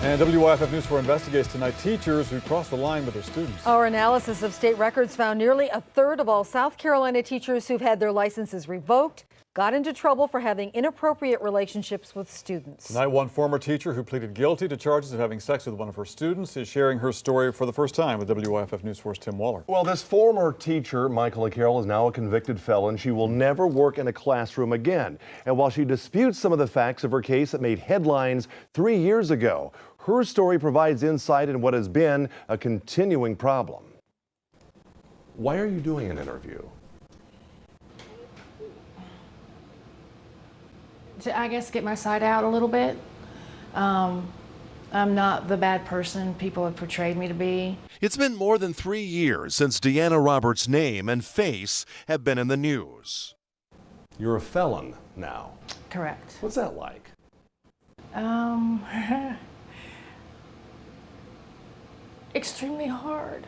And WYFF News 4 investigates tonight teachers who crossed the line with their students. Our analysis of state records found nearly a third of all South Carolina teachers who've had their licenses revoked got into trouble for having inappropriate relationships with students. Tonight, one former teacher who pleaded guilty to charges of having sex with one of her students is sharing her story for the first time with WYFF News 4's Tim Waller. Well, this former teacher, Michaela Carroll, is now a convicted felon. She will never work in a classroom again. And while she disputes some of the facts of her case that made headlines 3 years ago, her story provides insight in what has been a continuing problem. Why are you doing an interview? To, I guess, get my side out a little bit. I'm not the bad person people have portrayed me to be. It's been more than 3 years since Deanna Roberts' name and face have been in the news. You're a felon now. Correct. What's that like? Extremely hard.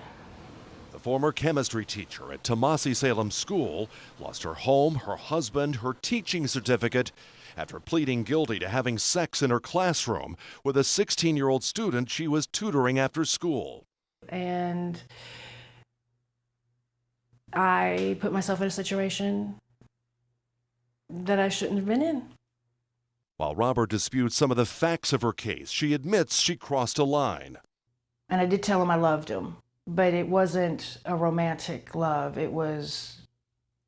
The former chemistry teacher at Tomasi Salem School lost her home, her husband, her teaching certificate after pleading guilty to having sex in her classroom with a 16-year-old student she was tutoring after school. And I put myself in a situation that I shouldn't have been in. While Robert disputes some of the facts of her case, she admits she crossed a line. And I did tell him I loved him, but it wasn't a romantic love. It was,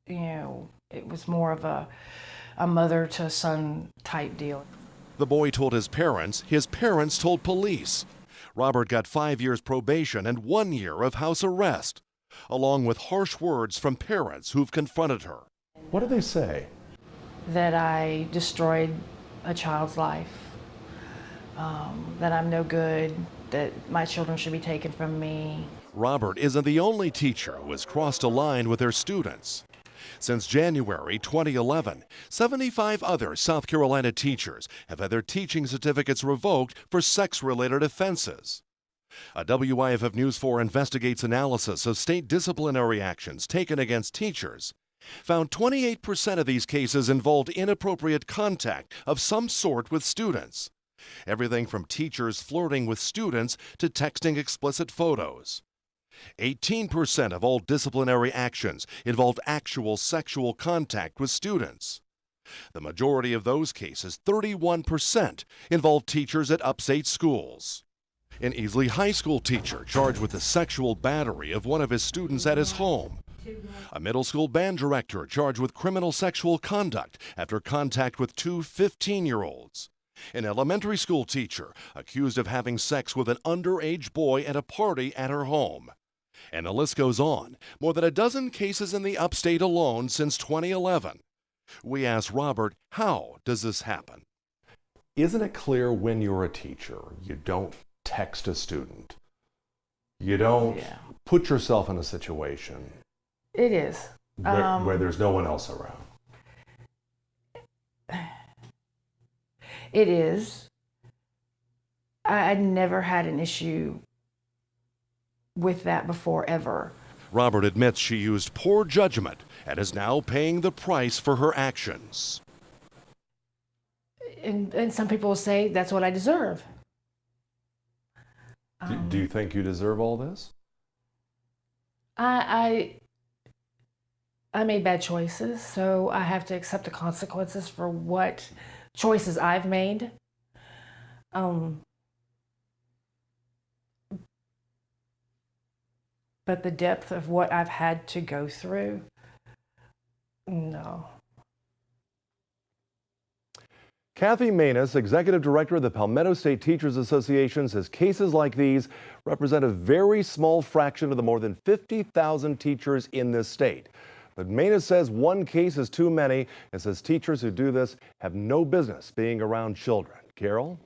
it was more of a mother to son type deal. The boy told his parents told police. Robert got 5 years probation and 1 year of house arrest, along with harsh words from parents who've confronted her. What did they say? That I destroyed a child's life, that I'm no good, that my children should be taken from me. Robert isn't the only teacher who has crossed a line with their students. Since January 2011, 75 other South Carolina teachers have had their teaching certificates revoked for sex-related offenses. A WYFF News 4 investigates analysis of state disciplinary actions taken against teachers found 28% of these cases involved inappropriate contact of some sort with students. Everything from teachers flirting with students to texting explicit photos. 18% of all disciplinary actions involved actual sexual contact with students. The majority of those cases, 31%, involved teachers at upstate schools. An Easley High School teacher charged with the sexual battery of one of his students at his home. A middle school band director charged with criminal sexual conduct after contact with two 15-year-olds. An elementary school teacher accused of having sex with an underage boy at a party at her home. And the list goes on. More than a dozen cases in the upstate alone since 2011. We asked Robert, how does this happen? Isn't it clear when you're a teacher, you don't text a student? You don't put yourself in a situation It is. where there's no one else around. It is. I never had an issue with that before, ever. Robert admits she used poor judgment and is now paying the price for her actions. And some people will say that's what I deserve. Do you think you deserve all this? I made bad choices, so I have to accept the consequences for what choices I've made. But the depth of what I've had to go through, no. Kathy Maness, Executive Director of the Palmetto State Teachers Association, says cases like these represent a very small fraction of the more than 50,000 teachers in this state. But Maness says one case is too many and says teachers who do this have no business being around children. Carol?